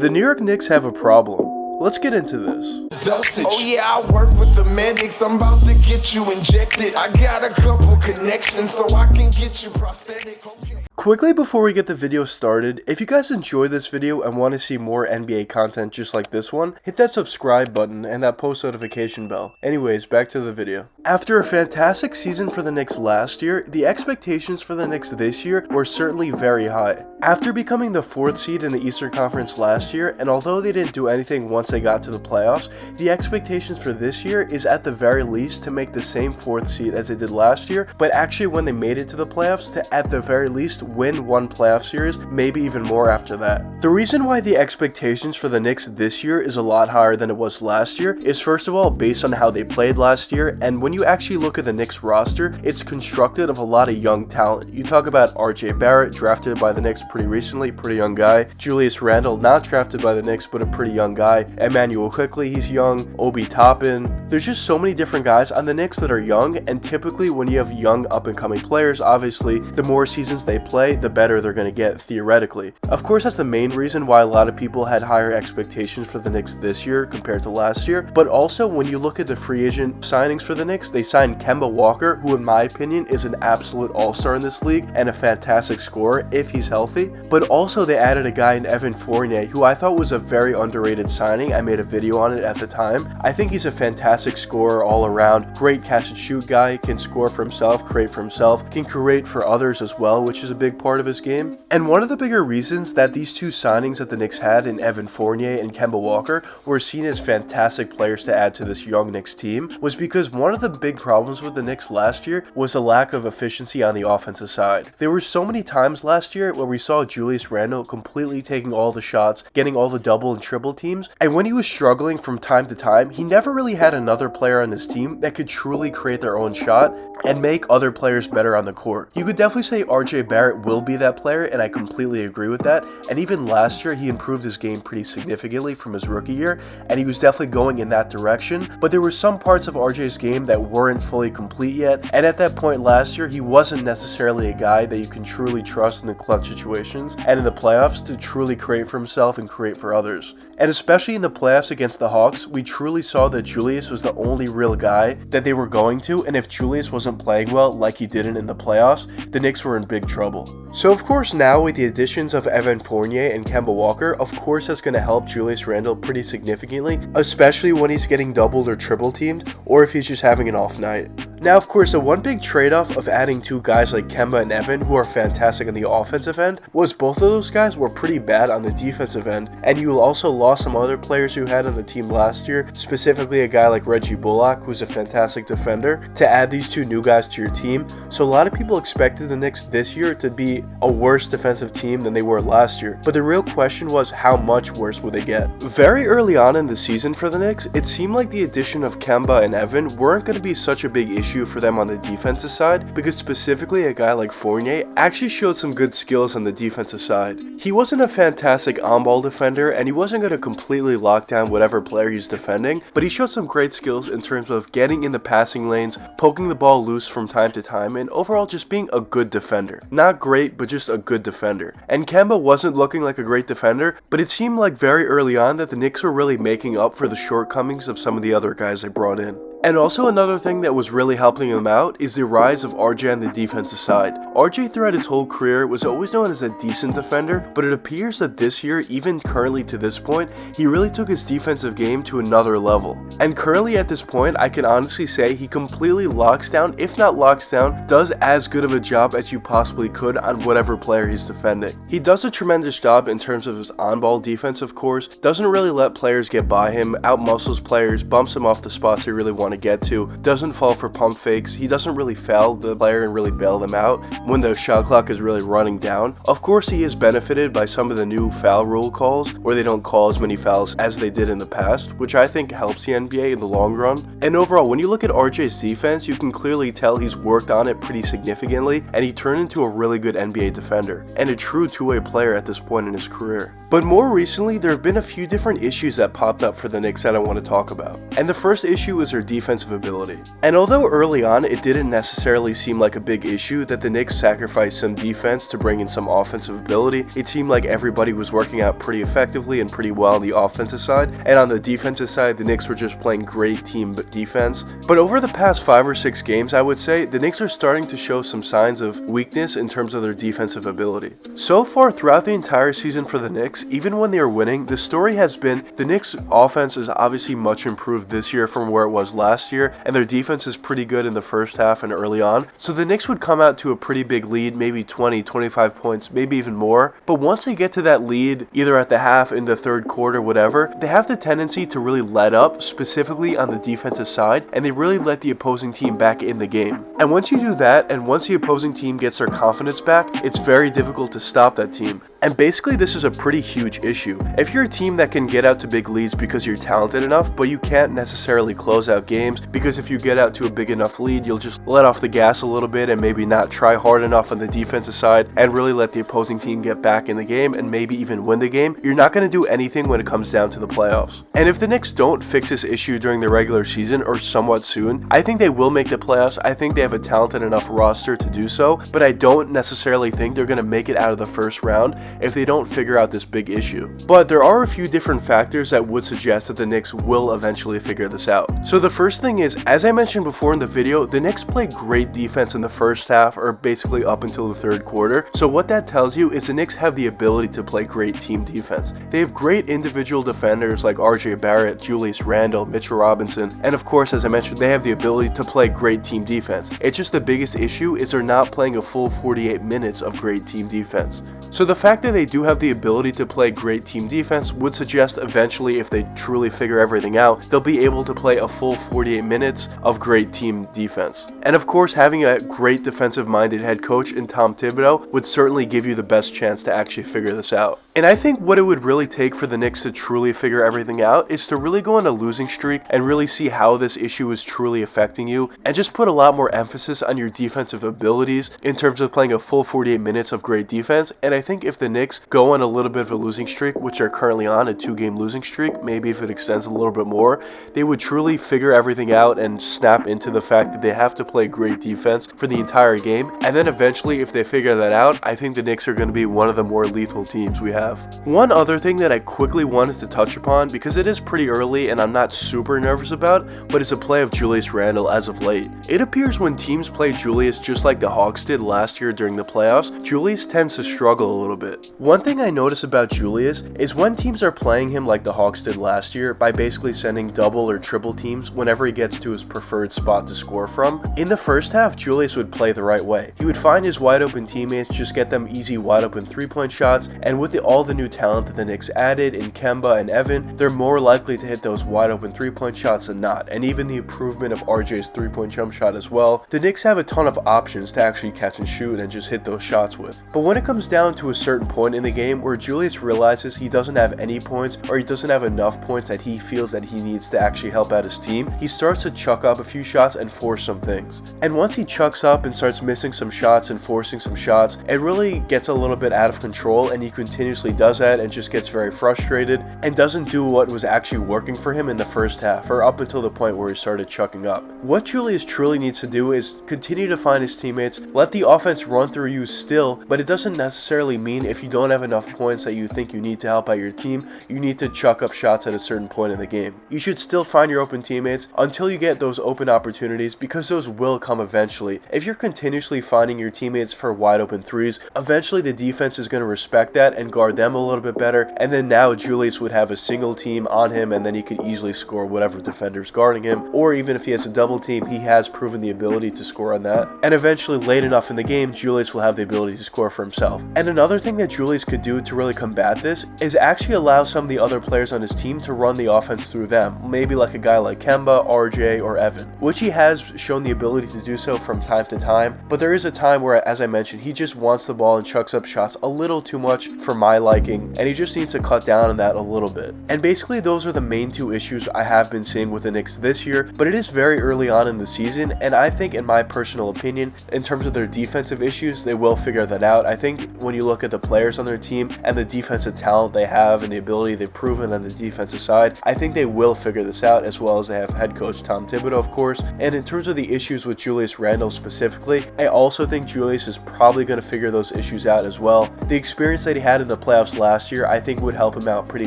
The New York Knicks have a problem. Let's get into this. Dosage. Oh yeah, I work with the medics. I'm about to get you injected. I got a couple connections so I can get you prosthetic. Okay. Quickly before we get the video started, if you guys enjoyed this video and want to see more NBA content just like this one, hit that subscribe button and that post notification bell. Anyways, back to the video. After a fantastic season for the Knicks last year, the expectations for the Knicks this year were certainly very high. After becoming the 4th seed in the Eastern Conference last year, and although they didn't do anything once they got to the playoffs, the expectations for this year is at the very least to make the same 4th seed as they did last year, but actually when they made it to the playoffs to at the very least win one playoff series, maybe even more after that. The reason why the expectations for the Knicks this year is a lot higher than it was last year is first of all based on how they played last year, and when you actually look at the Knicks roster, it's constructed of a lot of young talent. You talk about RJ Barrett, drafted by the Knicks pretty recently, pretty young guy. Julius Randle, not drafted by the Knicks, but a pretty young guy. Emmanuel Quickley, he's young. Obi Toppin. There's just so many different guys on the Knicks that are young, and typically when you have young up-and-coming players, obviously, the more seasons they play, the better they're going to get, theoretically. Of course, that's the main reason why a lot of people had higher expectations for the Knicks this year compared to last year, but also when you look at the free agent signings for the Knicks, they signed Kemba Walker, who in my opinion is an absolute all-star in this league and a fantastic scorer if he's healthy, but also they added a guy in Evan Fournier, who I thought was a very underrated signing. I made a video on it at the time. I think he's a fantastic scorer all around, great catch and shoot guy, can score for himself, create for himself, can create for others as well, which is a big part of his game. And one of the bigger reasons that these two signings that the Knicks had in Evan Fournier and Kemba Walker were seen as fantastic players to add to this young Knicks team was because one of the big problems with the Knicks last year was a lack of efficiency on the offensive side. There were so many times last year where we saw Julius Randle completely taking all the shots, getting all the double and triple teams, and when he was struggling from time to time, he never really had another player on his team that could truly create their own shot and make other players better on the court. You could definitely say RJ Barrett will be that player, and I completely agree with that, and even last year he improved his game pretty significantly from his rookie year, and he was definitely going in that direction, but there were some parts of RJ's game that weren't fully complete yet, and at that point last year he wasn't necessarily a guy that you can truly trust in the clutch situations and in the playoffs to truly create for himself and create for others. And especially in the playoffs against the Hawks, we truly saw that Julius was the only real guy that they were going to, and if Julius wasn't playing well like he didn't in the playoffs, the Knicks were in big trouble. So of course now with the additions of Evan Fournier and Kemba Walker, of course that's going to help Julius Randle pretty significantly, especially when he's getting doubled or triple teamed, or if he's just having an off night. Now of course the one big trade-off of adding two guys like Kemba and Evan, who are fantastic on the offensive end, was both of those guys were pretty bad on the defensive end, and you also lost some other players you had on the team last year, specifically a guy like Reggie Bullock, who's a fantastic defender, to add these two new guys to your team. So a lot of people expected the Knicks this year to be a worse defensive team than they were last year, but the real question was how much worse would they get? Very early on in the season for the Knicks, it seemed like the addition of Kemba and Evan weren't going to be such a big issue for them on the defensive side, because specifically a guy like Fournier actually showed some good skills on the defensive side. He wasn't a fantastic on-ball defender, and he wasn't going to completely lock down whatever player he's defending, but he showed some great skills in terms of getting in the passing lanes, poking the ball loose from time to time, and overall just being a good defender. Not great, but just a good defender. And Kemba wasn't looking like a great defender, but it seemed like very early on that the Knicks were really making up for the shortcomings of some of the other guys they brought in. And also another thing that was really helping him out is the rise of RJ on the defensive side. RJ throughout his whole career was always known as a decent defender, but it appears that this year, even currently to this point, he really took his defensive game to another level. And currently at this point, I can honestly say he completely locks down, if not locks down, does as good of a job as you possibly could on whatever player he's defending. He does a tremendous job in terms of his on-ball defense, of course, doesn't really let players get by him, outmuscles players, bumps them off the spots they really want to get to, doesn't fall for pump fakes, he doesn't really foul the player and really bail them out when the shot clock is really running down. Of course he is benefited by some of the new foul rule calls where they don't call as many fouls as they did in the past, which I think helps the NBA in the long run. And overall, when you look at RJ's defense, you can clearly tell he's worked on it pretty significantly, and he turned into a really good NBA defender and a true two-way player at this point in his career. But more recently, there have been a few different issues that popped up for the Knicks that I want to talk about. And the first issue is their defensive ability. And although early on it didn't necessarily seem like a big issue that the Knicks sacrificed some defense to bring in some offensive ability, it seemed like everybody was working out pretty effectively and pretty well on the offensive side. And on the defensive side, the Knicks were just playing great team defense. But over the past 5 or 6 games, I would say, the Knicks are starting to show some signs of weakness in terms of their defensive ability. So far throughout the entire season for the Knicks, even when they are winning, the story has been the Knicks' offense is obviously much improved this year from where it was last year, and their defense is pretty good in the first half and early on. So the Knicks would come out to a pretty big lead, maybe 20, 25 points, maybe even more. But once they get to that lead, either at the half, in the third quarter, whatever, they have the tendency to really let up, specifically on the defensive side, and they really let the opposing team back in the game. And once you do that, and once the opposing team gets their confidence back, it's very difficult to stop that team. And basically this is a pretty huge issue. If you're a team that can get out to big leads because you're talented enough, but you can't necessarily close out games, because if you get out to a big enough lead, you'll just let off the gas a little bit and maybe not try hard enough on the defensive side and really let the opposing team get back in the game and maybe even win the game, you're not going to do anything when it comes down to the playoffs. And if the Knicks don't fix this issue during the regular season or somewhat soon, I think they will make the playoffs. I think they have a talented enough roster to do so, but I don't necessarily think they're going to make it out of the first round if they don't figure out this big issue. But there are a few different factors that would suggest that the Knicks will eventually figure this out. So the first thing is, as I mentioned before in the video, the Knicks play great defense in the first half, or basically up until the third quarter. So what that tells you is the Knicks have the ability to play great team defense. They have great individual defenders like RJ Barrett, Julius Randle, Mitchell Robinson, and of course, as I mentioned, they have the ability to play great team defense. It's just the biggest issue is they're not playing a full 48 minutes of great team defense. So the fact that they do have the ability to play great team defense would suggest eventually, if they truly figure everything out, they'll be able to play a full 48 minutes of great team defense. And of course, having a great defensive-minded head coach in Tom Thibodeau would certainly give you the best chance to actually figure this out. And I think what it would really take for the Knicks to truly figure everything out is to really go on a losing streak and really see how this issue is truly affecting you, and just put a lot more emphasis on your defensive abilities in terms of playing a full 48 minutes of great defense. And I think if the Knicks go on a little bit of a losing streak, which they're currently on, a 2-game losing streak, maybe if it extends a little bit more, they would truly figure everything out and snap into the fact that they have to play great defense for the entire game. And then eventually, if they figure that out, I think the Knicks are going to be one of the more lethal teams we have. One other thing that I quickly wanted to touch upon, because it is pretty early and I'm not super nervous about, but it's a play of Julius Randle as of late. It appears when teams play Julius just like the Hawks did last year during the playoffs, Julius tends to struggle a little bit. One thing I notice about Julius is when teams are playing him like the Hawks did last year, by basically sending double or triple teams whenever he gets to his preferred spot to score from, in the first half Julius would play the right way. He would find his wide open teammates, just get them easy wide open 3-point shots, and with all the new talent that the Knicks added in Kemba and Evan, they're more likely to hit those wide open 3-point shots than not. And even the improvement of RJ's 3-point jump shot as well, the Knicks have a ton of options to actually catch and shoot and just hit those shots with. But when it comes down to a certain point in the game where Julius realizes he doesn't have any points, or he doesn't have enough points that he feels that he needs to actually help out his team, he starts to chuck up a few shots and force some things. And once he chucks up and starts missing some shots and forcing some shots, it really gets a little bit out of control, and he continuously does that and just gets very frustrated and doesn't do what was actually working for him in the first half, or up until the point where he started chucking up. What Julius truly needs to do is continue to find his teammates, let the offense run through you still, but it doesn't necessarily mean if you don't have enough points that you think you need to help out your team, you need to chuck up shots at a certain point in the game. You should still find your open teammates until you get those open opportunities, because those will come eventually. If you're continuously finding your teammates for wide open threes, eventually the defense is going to respect that and guard them a little bit better, and then now Julius would have a single team on him, and then he could easily score whatever defender's guarding him, or even if he has a double team, he has proven the ability to score on that, and eventually late enough in the game, Julius will have the ability to score for himself. And another thing that Julius could do to really combat this is actually allow some of the other players on his team to run the offense through them, maybe like a guy like Kemba, RJ, or Evan, which he has shown the ability to do so from time to time, but there is a time where, as I mentioned, he just wants the ball and chucks up shots a little too much for my liking, and he just needs to cut down on that a little bit. And basically those are the main two issues I have been seeing with the Knicks this year, but it is very early on in the season, and I think, in my personal opinion, in terms of their defensive issues, they will figure that out. I think when you look at the players on their team and the defensive talent they have and the ability they've proven on the defensive side, I think they will figure this out, as well as they have head coach Tom Thibodeau, of course. And in terms of the issues with Julius Randle specifically, I also think Julius is probably going to figure those issues out as well. The experience that he had in the playoffs last year, I think would help him out pretty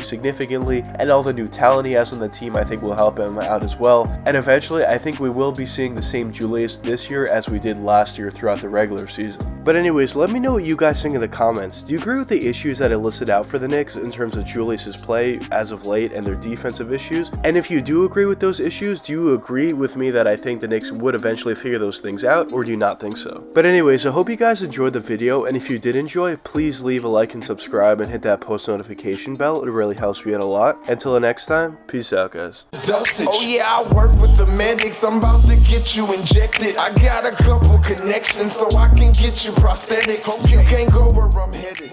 significantly, and all the new talent he has on the team I think will help him out as well. And eventually I think we will be seeing the same Julius this year as we did last year throughout the regular season. But anyways, let me know what you guys think in the comments. Do you agree with the issues that I listed out for the Knicks in terms of Julius's play as of late and their defensive issues? And if you do agree with those issues, do you agree with me that I think the Knicks would eventually figure those things out, or do you not think so? But anyways, I hope you guys enjoyed the video, and if you did enjoy, please leave a like and subscribe and hit that post notification bell. It really helps me out a lot. Until the next time, peace out, guys. Dosage. Oh yeah, I work with the medics. I'm about to get you injected. I got a couple connections so I can get you prosthetics. Hope you can't go where I'm headed.